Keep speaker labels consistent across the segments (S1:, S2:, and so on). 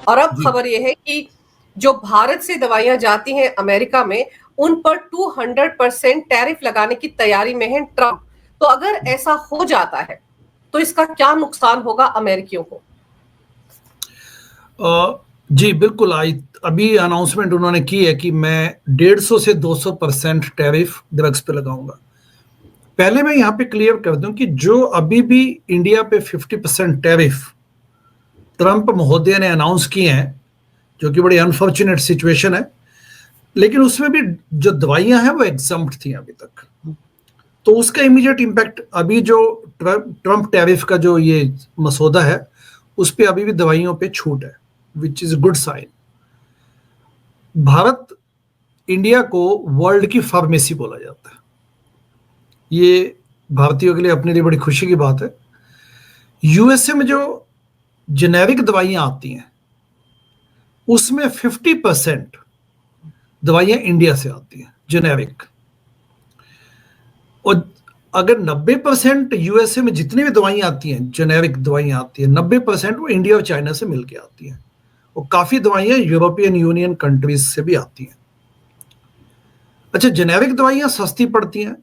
S1: और अब
S2: जी।
S1: खबर यह है कि जो भारत से दवाइयां जाती हैं अमेरिका में, उन पर 200% टैरिफ लगाने की तैयारी में है ट्रंप। तो अगर ऐसा हो जाता है तो इसका क्या नुकसान होगा अमेरिकियों को?
S2: जी बिल्कुल, अभी अनाउंसमेंट उन्होंने की है कि मैं 150 से 200% टैरिफ ड्रग्स पे लगाऊंगा। पहले मैं यहाँ पे क्लियर कर दूं कि जो अभी भी इंडिया पे 50% टैरिफ ट्रंप महोदय ने अनाउंस किए हैं, जो कि बड़ी अनफॉर्चुनेट सिचुएशन है, लेकिन उसमें भी जो दवाइयां हैं वो एग्जम्प्ट थी अभी तक। तो उसका इमीडिएट इम्पैक्ट अभी जो ट्रंप टैरिफ का जो ये मसौदा है उस पर अभी भी दवाइयों पे छूट है, which is good sign. Bharat, India को वर्ल्ड की फार्मेसी बोला जाता है। ये भारतीयों के लिए अपने लिए बड़ी खुशी की बात है। यूएसए में जो जेनेरिक दवाइयां आती हैं उसमें 50% दवाइयां इंडिया से आती हैं जेनेरिक, और अगर 90% यूएसए में जितनी भी दवाइयां आती हैं, जेनेरिक दवाइयां आती हैं, 90% वो इंडिया और चाइना से मिलके आती हैं, और काफी दवाइयां यूरोपियन यूनियन कंट्रीज से भी आती हैं। अच्छा, जेनेरिक दवाइयां सस्ती पड़ती हैं,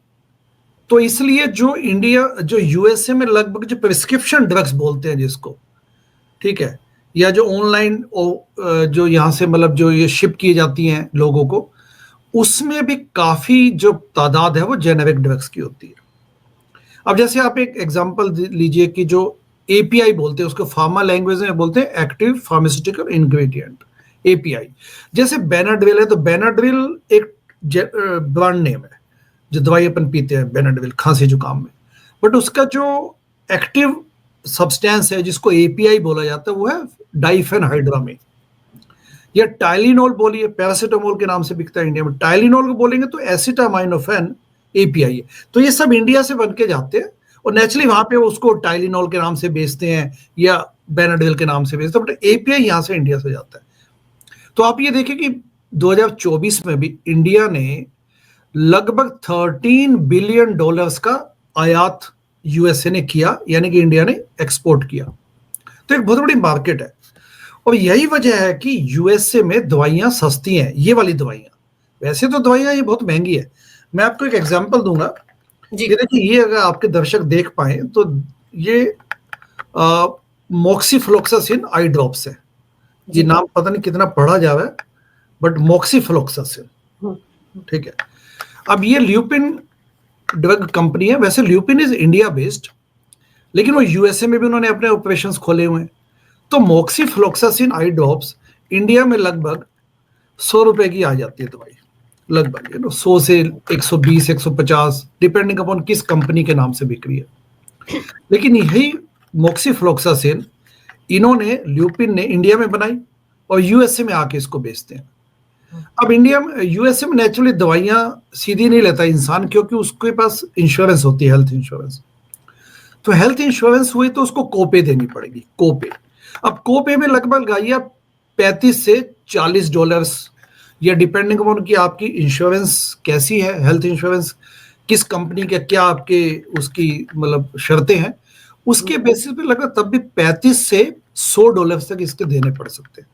S2: तो इसलिए जो यूएसए में लगभग जो प्रिस्क्रिप्शन ड्रग्स बोलते हैं जिसको, ठीक है, या जो ऑनलाइन जो यहाँ से मतलब जो ये शिप की जाती हैं लोगों को, उसमें भी काफी जो तादाद है वो जेनेरिक ड्रग्स की होती है। अब जैसे आप एक एग्जांपल लीजिए कि जो एपीआई बोलते हैं उसको फार्मा लैंग्वेज में बोलते हैं एक्टिव फार्मास्यूटिकल इंग्रेडिएंट, एपीआई। जैसे बेनाड्रिल है तो बेनाड्रिल एक ब्रांड नेम है, जो दवाई अपन पीते हैं बेनाड्रिल खांसी जुकाम में, बट उसका जो एक्टिव सब्सटेंस है जिसको एपीआई बोला जाता है वो है डाइफेनहाइड्रामेन, या टाइलिनॉल बोलिए, पैरासीटामोल के नाम से बिकता है इंडिया में। टाइलिनॉल को बोलेंगे तो एसिटामाइनोफेन एपीआई है। तो ये सब इंडिया से बन के जाते हैं और नेचुरली वहां पे उसको टाइलिनॉल के नाम से बेचते हैं या बेनाड्रिल के नाम से बेचते हैं, बट एपीआई यहां से इंडिया से जाता है। तो आप ये देखिए कि 2024 में भी इंडिया ने लगभग $13 बिलियन का आयात यूएसए ने किया, यानी कि इंडिया ने एक्सपोर्ट किया। तो एक बहुत बड़ी मार्केट है, और यही वजह है कि यूएसए में दवाइयां सस्ती हैं, ये वाली दवाइयां। वैसे तो दवाइयां ये बहुत महंगी है। मैं आपको एक एग्जांपल दूंगा। ये देखिए, ये अगर आपके दर्शक देख पाए तो ये मोक्सीफ्लोक्सासिन आई ड्रॉप्स है। ये नाम पता नहीं कितना पढ़ा जा रहा है, बट मोक्सीफ्लोक्सासिन, ठीक है। अब ये ल्यूपिन ड्रग कंपनी है। वैसे ल्यूपिन इज इंडिया बेस्ड, लेकिन वो यूएसए में भी उन्होंने अपने ऑपरेशंस खोले हुए हैं। तो मोक्सीफ्लोक्सासिन आई ड्रॉप्स इंडिया में लगभग 100 रुपए की आ जाती है दवाई, लगभग 100 से 120 150, डिपेंडिंग अपॉन किस कंपनी के नाम से बिक रही है। लेकिन यही मोक्सीफ्लोक्सासिन इन्होंने, ल्यूपिन ने इंडिया में बनाई और यूएसए में आके इसको बेचते हैं। अब इंडिया में, यूएसए में नेचुरली दवाइयां सीधी नहीं लेता इंसान, क्योंकि उसके पास इंश्योरेंस होती है, हेल्थ इंश्योरेंस। तो हेल्थ इंश्योरेंस हुई तो उसको कोपे देनी पड़ेगी, कोपे। अब कोपे में लगभग आइए $35 से $40, या डिपेंडिंग अपॉन कि आपकी इंश्योरेंस कैसी है, हेल्थ इंश्योरेंस किस कंपनी के, क्या आपके उसकी मतलब शर्तें हैं, उसके बेसिस पे लगभग तब भी $35 से $100 तक इसके देने पड़ सकते हैं।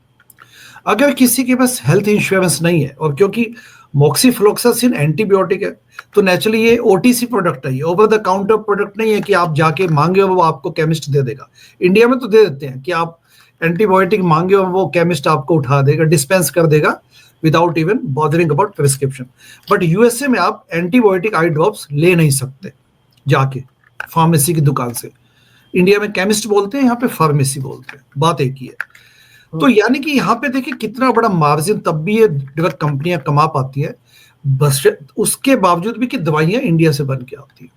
S2: अगर किसी के पास हेल्थ इंश्योरेंस नहीं है, और क्योंकि मोक्सीफ्लोक्सासिन एंटीबायोटिक है तो नेचुरली ये ओटीसी प्रोडक्ट है, ये ओवर द काउंटर प्रोडक्ट नहीं है कि आप जाके मांगे और वो आपको केमिस्ट दे देगा। इंडिया में तो दे देते हैं कि आप एंटीबायोटिक मांगे और वो केमिस्ट आपको उठा देगा, डिस्पेंस कर देगा without even bothering about prescription. But USA में आप एंटीबायोटिक आई ड्रॉप्स ले नहीं सकते जाके फार्मेसी की दुकान से। इंडिया में केमिस्ट बोलते हैं, यहाँ पे फार्मेसी बोलते हैं, बात एक ही है। तो यानी कि यहाँ पे देखिए कितना बड़ा मार्जिन तब भी ये ड्रग कंपनियां कमा पाती है, बस उसके बावजूद भी कि दवाइयां इंडिया से बन के आती है।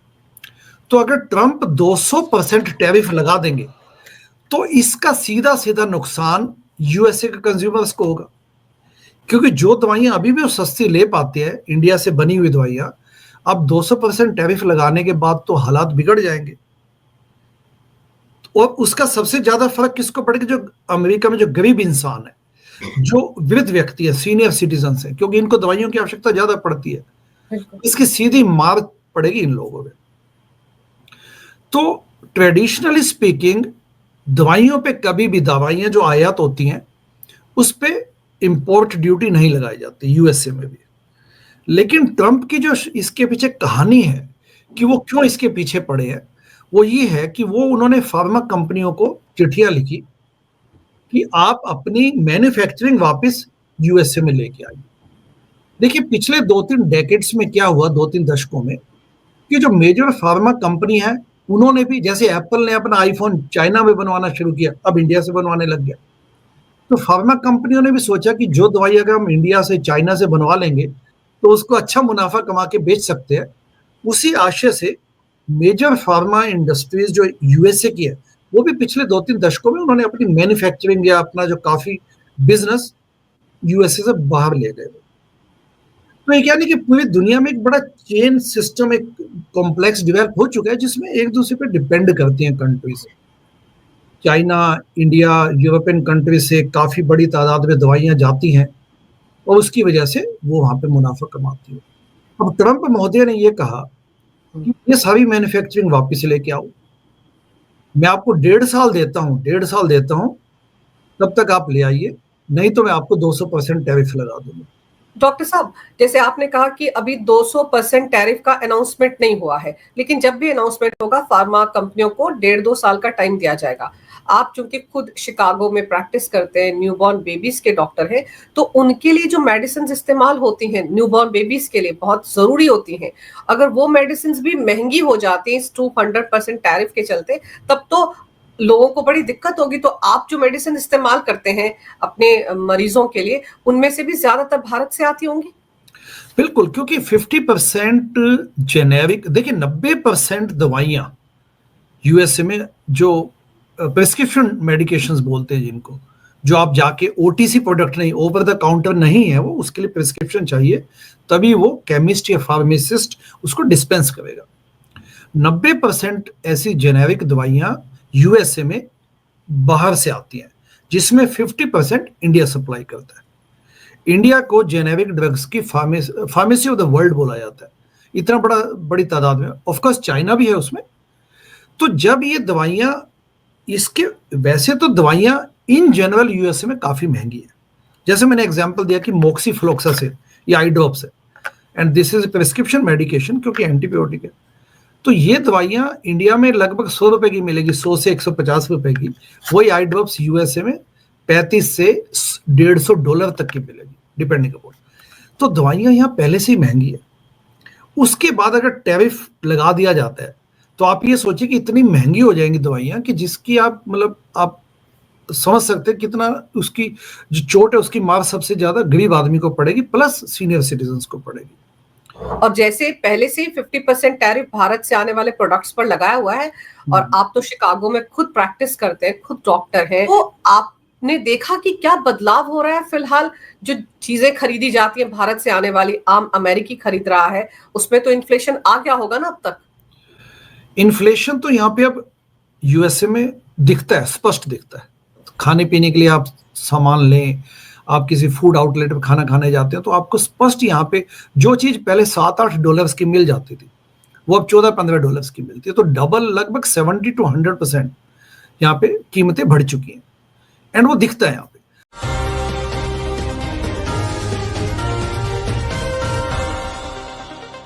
S2: तो अगर ट्रंप 200% टैरिफ लगा देंगे तो इसका सीधा सीधा नुकसान यूएसए के कंज्यूमर्स को होगा, क्योंकि जो दवाइयां अभी भी वो सस्ती ले पाते हैं इंडिया से बनी हुई दवाइयां, अब 200% टैरिफ लगाने के बाद तो हालात बिगड़ जाएंगे। और उसका सबसे ज्यादा फर्क किसको पड़ेगा? जो अमेरिका में जो गरीब इंसान है, जो वृद्ध व्यक्ति है, सीनियर सिटीजन है, क्योंकि इनको दवाइयों की आवश्यकता ज्यादा पड़ती है, इसकी सीधी मार पड़ेगी इन लोगों पे। तो ट्रेडिशनली स्पीकिंग दवाइयों पे कभी भी, दवाइयां जो आयात होती हैं उस पे इंपोर्ट ड्यूटी नहीं लगाई जाती यूएसए में भी। लेकिन ट्रंप की जो इसके पीछे कहानी है कि वो क्यों इसके पीछे पड़े हैं, वो ये है कि वो उन्होंने फार्मा कंपनियों को चिट्ठियां लिखी कि आप अपनी मैन्युफैक्चरिंग वापस यूएसए में लेके आइए। देखिए पिछले 2-3 डेकेड्स में क्या हुआ, 2-3 दशकों में, कि जो मेजर फार्मा कंपनी है उन्होंने भी, जैसे एप्पल ने अपना आईफोन चाइना में बनवाना शुरू किया, अब इंडिया से बनवाने लग गया, तो फार्मा कंपनियों ने भी सोचा कि जो दवाई अगर हम इंडिया से चाइना से बनवा लेंगे तो उसको अच्छा मुनाफा कमा के बेच सकते हैं। उसी आशय से मेजर फार्मा इंडस्ट्रीज जो यूएसए की है, वो भी पिछले 2-3 दशकों में उन्होंने अपनी मैन्युफैक्चरिंग या अपना जो काफी बिजनेस यूएसए से बाहर ले गए। तो ये यानी कि पूरी दुनिया में एक बड़ा चेन सिस्टम, एक कॉम्प्लेक्स डेवलप हो चुका है जिसमें एक दूसरे पे डिपेंड करती हैं countries. China, India, European country से काफी बड़ी तादाद में दवाइयां जाती हैं और उसकी वजह से वो वहां पे मुनाफा कमाती है। अब ट्रंप महोदय ने ये कहा कि ये सारी मैन्युफैक्चरिंग वापस लेके आओ, मैं आपको 1.5 साल देता हूँ, 1.5 साल देता हूँ, तब तक आप ले आइए, नहीं तो मैं आपको 200% टैरिफ लगा दूंगा।
S1: डॉक्टर साहब, जैसे आपने कहा कि अभी 200% टैरिफ का अनाउंसमेंट नहीं हुआ है, लेकिन जब भी अनाउंसमेंट होगा फार्मा कंपनियों को 1.5-2 साल का टाइम दिया जाएगा। आप चूंकि खुद शिकागो में प्रैक्टिस करते हैं, न्यूबॉर्न बेबीज के डॉक्टर हैं, तो उनके लिए जो मेडिसिन इस्तेमाल होती हैं न्यूबॉर्न बेबीज के लिए बहुत जरूरी होती हैं, अगर वो मेडिसिन भी महंगी हो जाती हैं इस 200% टैरिफ के चलते, तब तो लोगों को बड़ी दिक्कत होगी। तो आप जो मेडिसिन इस्तेमाल करते हैं अपने मरीजों के लिए, उनमें से भी ज्यादातर भारत से आती होंगी।
S2: बिल्कुल, क्योंकि 50% जेनेरिक, देखिए 90% दवाइयां यूएसए में जो प्रिस्क्रिप्शन मेडिकेशंस बोलते हैं जिनको, जो आप जाके ओटीसी प्रोडक्ट नहीं, ओवर द काउंटर नहीं है वो, उसके लिए प्रिस्क्रिप्शन चाहिए, तभी वो केमिस्ट या फार्मासिस्ट उसको डिस्पेंस करेगा। 90% ऐसी जेनेरिक दवाइयां यूएसए में बाहर से आती हैं, जिसमें 50% इंडिया सप्लाई करता है। इंडिया को जेनेरिक ड्रग्स की फार्मेसी ऑफ द वर्ल्ड बोला जाता है, इतना बड़ी तादाद में। ऑफ कोर्स चाइना भी है उसमें। तो जब ये दवाइयां, इसके वैसे तो दवाइयां इन जनरल यूएसए में काफी महंगी है, जैसे मैंने एग्जांपल दिया कि मोक्सीफ्लोक्सासिन या आई ड्रॉप्स है, and this is prescription medication क्योंकि एंटीबायोटिक है। तो ये दवाइयां इंडिया में लगभग 100 रुपए की मिलेगी, 100 से 150 रुपए की। वही आई ड्रॉप्स यूएसए में 35 से $150 तक की मिलेगी, डिपेंडिंग अपॉन। तो दवाइयां यहाँ पहले से ही महंगी है। उसके बाद अगर टैरिफ लगा दिया जाता है तो आप ये सोचिए कि इतनी महंगी हो जाएंगी दवाइयां कि जिसकी आप मतलब आप समझ सकते हैं कितना उसकी जो चोट है उसकी मार सबसे ज्यादा गरीब आदमी को पड़ेगी, प्लस सीनियर सिटीजन्स को पड़ेगी।
S1: और जैसे पहले से ही 50% टैरिफ भारत से आने वाले प्रोडक्ट्स पर लगाया हुआ है, और आप तो शिकागो में खुद प्रैक्टिस करते हैं, खुद डॉक्टर हैं, तो आपने देखा कि क्या बदलाव हो रहा है? फिलहाल जो चीजें खरीदी जाती है भारत से आने वाली, आम अमेरिकी खरीद रहा है, उसमें तो इन्फ्लेशन आ गया होगा ना अब तक?
S2: इन्फ्लेशन तो यहाँ पे अब यूएसए में दिखता है, स्पष्ट दिखता है। खाने पीने के लिए आप सामान लें, आप किसी फूड आउटलेट पे खाना खाने जाते हैं तो आपको स्पष्ट यहाँ पे जो चीज पहले $7-8 की मिल जाती थी वो अब $14-15 की मिलती है। तो डबल, लगभग 70 to 100% यहाँ पे कीमतें बढ़ चुकी हैं, एंड वो दिखता है यहाँ पे।